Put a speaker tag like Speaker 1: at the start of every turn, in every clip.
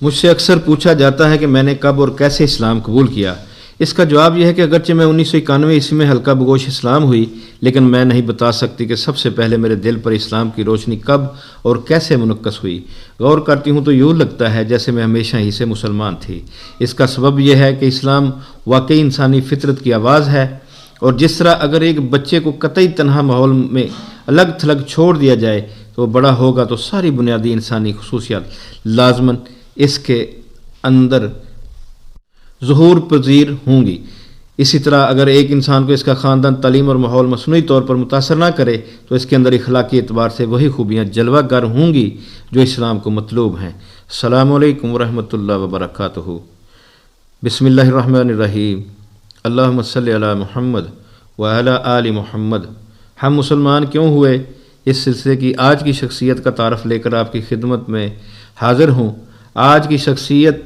Speaker 1: مجھ سے اکثر پوچھا جاتا ہے کہ میں نے کب اور کیسے اسلام قبول کیا۔ اس کا جواب یہ ہے کہ اگرچہ میں 1991 میں حلقہ بگوش اسلام ہوئی، لیکن میں نہیں بتا سکتی کہ سب سے پہلے میرے دل پر اسلام کی روشنی کب اور کیسے منعکس ہوئی۔ غور کرتی ہوں تو یوں لگتا ہے جیسے میں ہمیشہ ہی سے مسلمان تھی۔ اس کا سبب یہ ہے کہ اسلام واقعی انسانی فطرت کی آواز ہے، اور جس طرح اگر ایک بچے کو قطعی تنہا ماحول میں الگ تھلگ چھوڑ دیا جائے تو وہ بڑا ہوگا تو ساری بنیادی انسانی خصوصیات لازماً اس کے اندر ظہور پذیر ہوں گی۔ اسی طرح اگر ایک انسان کو اس کا خاندان، تعلیم اور ماحول مصنوعی طور پر متاثر نہ کرے تو اس کے اندر اخلاقی اعتبار سے وہی خوبیاں جلوہ گر ہوں گی جو اسلام کو مطلوب ہیں۔ السلام علیکم ورحمۃ اللہ وبرکاتہ۔ بسم اللہ الرحمن الرحیم۔ اللہم صلی علی محمد وعلی آل محمد۔ ہم مسلمان کیوں ہوئے، اس سلسلے کی آج کی شخصیت کا تعارف لے کر آپ کی خدمت میں حاضر ہوں۔ آج کی شخصیت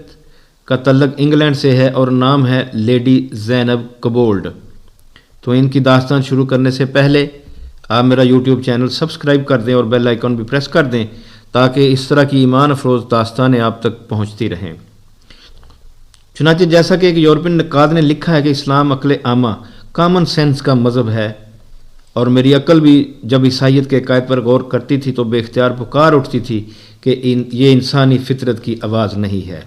Speaker 1: کا تعلق انگلینڈ سے ہے اور نام ہے لیڈی زینب کبولڈ۔ تو ان کی داستان شروع کرنے سے پہلے آپ میرا یوٹیوب چینل سبسکرائب کر دیں اور بیل آئیکن بھی پریس کر دیں تاکہ اس طرح کی ایمان افروز داستانیں آپ تک پہنچتی رہیں۔ چنانچہ جیسا کہ ایک یورپین نقاد نے لکھا ہے کہ اسلام عقل عامہ، کامن سینس کا مذہب ہے، اور میری عقل بھی جب عیسائیت کے عقائد پر غور کرتی تھی تو بے اختیار پکار اٹھتی تھی کہ یہ انسانی فطرت کی آواز نہیں ہے۔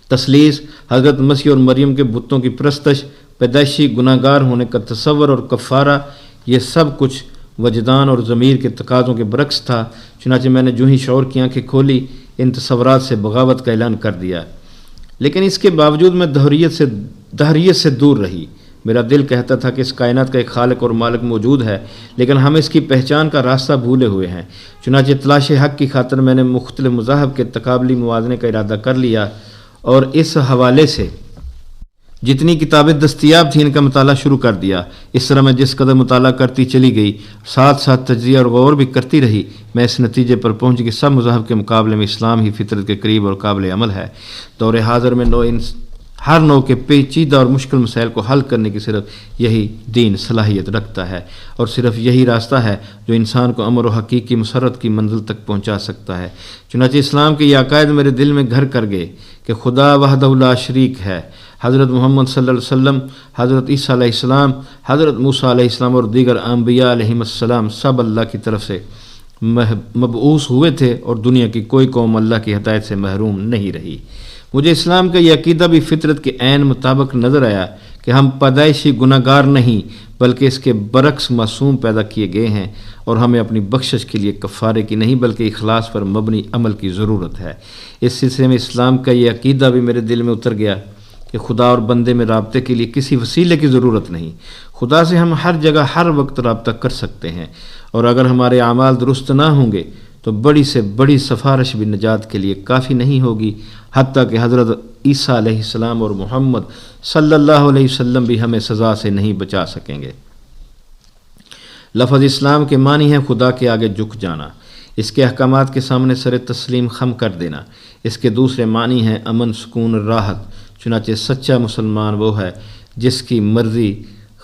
Speaker 1: تثلیث، حضرت مسیح اور مریم کے بتوں کی پرستش، پیدائشی گناہ گار ہونے کا تصور اور کفارہ، یہ سب کچھ وجدان اور ضمیر کے تقاضوں کے برعکس تھا۔ چنانچہ میں نے جو ہی شعور کی آنکھیں کھولی، ان تصورات سے بغاوت کا اعلان کر دیا، لیکن اس کے باوجود میں دہریت سے دور رہی۔ میرا دل کہتا تھا کہ اس کائنات کا ایک خالق اور مالک موجود ہے، لیکن ہم اس کی پہچان کا راستہ بھولے ہوئے ہیں۔ چنانچہ تلاش حق کی خاطر میں نے مختلف مذاہب کے تقابلی موازنے کا ارادہ کر لیا، اور اس حوالے سے جتنی کتابیں دستیاب تھیں ان کا مطالعہ شروع کر دیا۔ اس طرح میں جس قدر مطالعہ کرتی چلی گئی، ساتھ ساتھ تجزیہ اور غور بھی کرتی رہی، میں اس نتیجے پر پہنچی کہ سب مذاہب کے مقابلے میں اسلام ہی فطرت کے قریب اور قابل عمل ہے۔ دور حاضر میں ہر نوع کے پیچیدہ اور مشکل مسائل کو حل کرنے کی صرف یہی دین صلاحیت رکھتا ہے، اور صرف یہی راستہ ہے جو انسان کو امر و حقیقی مسرت کی منزل تک پہنچا سکتا ہے۔ چنانچہ اسلام کے یہ عقائد میرے دل میں گھر کر گئے کہ خدا وحدہ لا شریک ہے، حضرت محمد صلی اللہ علیہ وسلم، حضرت عیسیٰ علیہ السلام، حضرت موسیٰ علیہ السلام اور دیگر انبیاء علیہم السلام سب اللہ کی طرف سے مبعوث ہوئے تھے، اور دنیا کی کوئی قوم اللہ کی ہدایت سے محروم نہیں رہی۔ مجھے اسلام کا یہ عقیدہ بھی فطرت کے عین مطابق نظر آیا کہ ہم پیدائشی گناہ گار نہیں بلکہ اس کے برعکس معصوم پیدا کیے گئے ہیں، اور ہمیں اپنی بخشش کے لیے کفارے کی نہیں بلکہ اخلاص پر مبنی عمل کی ضرورت ہے۔ اس سلسلے میں اسلام کا یہ عقیدہ بھی میرے دل میں اتر گیا کہ خدا اور بندے میں رابطے کے لیے کسی وسیلے کی ضرورت نہیں۔ خدا سے ہم ہر جگہ ہر وقت رابطہ کر سکتے ہیں، اور اگر ہمارے اعمال درست نہ ہوں گے تو بڑی سے بڑی سفارش بھی نجات کے لیے کافی نہیں ہوگی، حتیٰ کہ حضرت عیسیٰ علیہ السلام اور محمد صلی اللہ علیہ وسلم بھی ہمیں سزا سے نہیں بچا سکیں گے۔ لفظ اسلام کے معنی ہے خدا کے آگے جھک جانا، اس کے احکامات کے سامنے سر تسلیم خم کر دینا۔ اس کے دوسرے معنی ہیں امن، سکون، راحت۔ چنانچہ سچا مسلمان وہ ہے جس کی مرضی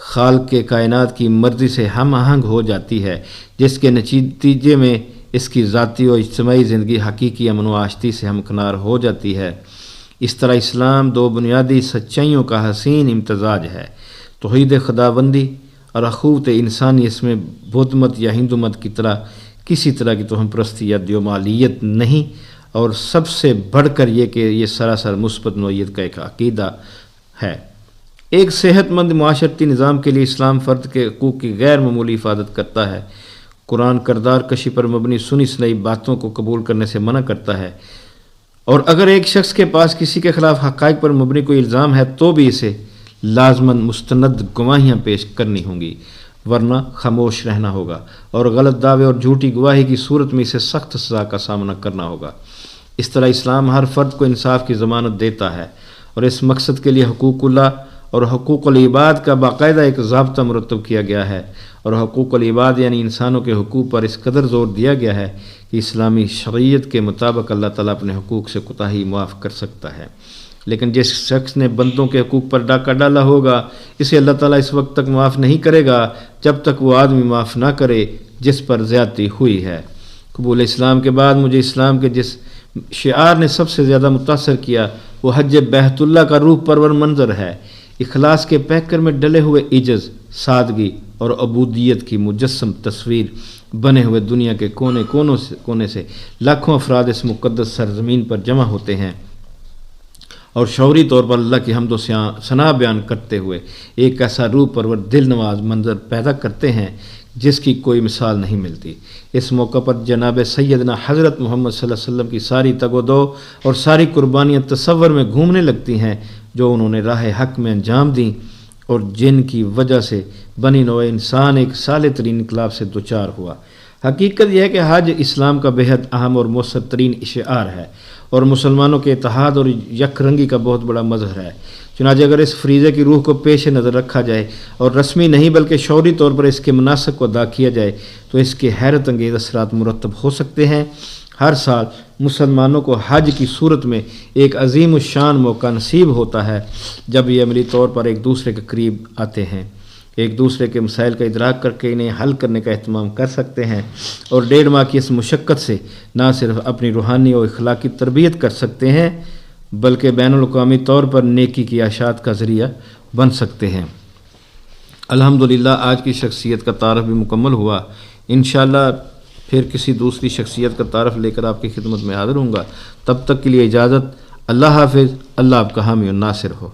Speaker 1: خالق کائنات کی مرضی سے ہم آہنگ ہو جاتی ہے، جس کے نتیجے میں اس کی ذاتی اور اجتماعی زندگی حقیقی امن و آشتی سے ہمکنار ہو جاتی ہے۔ اس طرح اسلام دو بنیادی سچائیوں کا حسین امتزاج ہے، توحید خداوندی اور اخوت انسانی۔ اس میں بدھ مت یا ہندو مت کی طرح کسی طرح کی توہم پرستی یا دیومالیت نہیں، اور سب سے بڑھ کر یہ کہ یہ سراسر مثبت نوعیت کا ایک عقیدہ ہے۔ ایک صحت مند معاشرتی نظام کے لیے اسلام فرد کے حقوق کی غیر معمولی حفاظت کرتا ہے۔ قرآن کردار کشی پر مبنی سنی سنائی باتوں کو قبول کرنے سے منع کرتا ہے، اور اگر ایک شخص کے پاس کسی کے خلاف حقائق پر مبنی کوئی الزام ہے تو بھی اسے لازماً مستند گواہیاں پیش کرنی ہوں گی، ورنہ خاموش رہنا ہوگا، اور غلط دعوے اور جھوٹی گواہی کی صورت میں اسے سخت سزا کا سامنا کرنا ہوگا۔ اس طرح اسلام ہر فرد کو انصاف کی ضمانت دیتا ہے، اور اس مقصد کے لیے حقوق اللہ اور حقوق العباد کا باقاعدہ ایک ضابطہ مرتب کیا گیا ہے، اور حقوق العباد یعنی انسانوں کے حقوق پر اس قدر زور دیا گیا ہے کہ اسلامی شریعت کے مطابق اللہ تعالیٰ اپنے حقوق سے کوتاہی معاف کر سکتا ہے، لیکن جس شخص نے بندوں کے حقوق پر ڈاکہ ڈالا ہوگا اسے اللہ تعالیٰ اس وقت تک معاف نہیں کرے گا جب تک وہ آدمی معاف نہ کرے جس پر زیادتی ہوئی ہے۔ قبول اسلام کے بعد مجھے اسلام کے جس شعار نے سب سے زیادہ متاثر کیا وہ حج بیت اللہ کا روح پرور منظر ہے، اخلاص کے پیکر میں ڈلے ہوئے عجز، سادگی اور عبودیت کی مجسم تصویر بنے ہوئے دنیا کے کونے سے لاکھوں افراد اس مقدس سرزمین پر جمع ہوتے ہیں اور شعوری طور پر اللہ کی حمد و ثنا بیان کرتے ہوئے ایک ایسا روح پرور دل نواز منظر پیدا کرتے ہیں جس کی کوئی مثال نہیں ملتی۔ اس موقع پر جناب سیدنا حضرت محمد صلی اللہ علیہ وسلم کی ساری تگ و دو اور ساری قربانیاں تصور میں گھومنے لگتی ہیں جو انہوں نے راہ حق میں انجام دیں اور جن کی وجہ سے بنی نوع انسان ایک صالح ترین انقلاب سے دوچار ہوا۔ حقیقت یہ ہے کہ حج اسلام کا بہت اہم اور مؤثر ترین شعار ہے اور مسلمانوں کے اتحاد اور یک رنگی کا بہت بڑا مظہر ہے۔ چنانچہ اگر اس فریضے کی روح کو پیش نظر رکھا جائے اور رسمی نہیں بلکہ شعوری طور پر اس کے مناسب کو ادا کیا جائے تو اس کے حیرت انگیز اثرات مرتب ہو سکتے ہیں۔ ہر سال مسلمانوں کو حج کی صورت میں ایک عظیم الشان موقع نصیب ہوتا ہے جب یہ عملی طور پر ایک دوسرے کے قریب آتے ہیں، ایک دوسرے کے مسائل کا ادراک کر کے انہیں حل کرنے کا اہتمام کر سکتے ہیں اور 1.5 ماہ کی اس مشقت سے نہ صرف اپنی روحانی اور اخلاقی تربیت کر سکتے ہیں بلکہ بین الاقوامی طور پر نیکی کی اشاعت کا ذریعہ بن سکتے ہیں۔ الحمدللہ آج کی شخصیت کا تعارف بھی مکمل ہوا۔ انشاءاللہ پھر کسی دوسری شخصیت کا تعارف لے کر آپ کی خدمت میں حاضر ہوں گا۔ تب تک کے لیے اجازت۔ اللہ حافظ۔ اللہ آپ کا حامی و ناصر ہو۔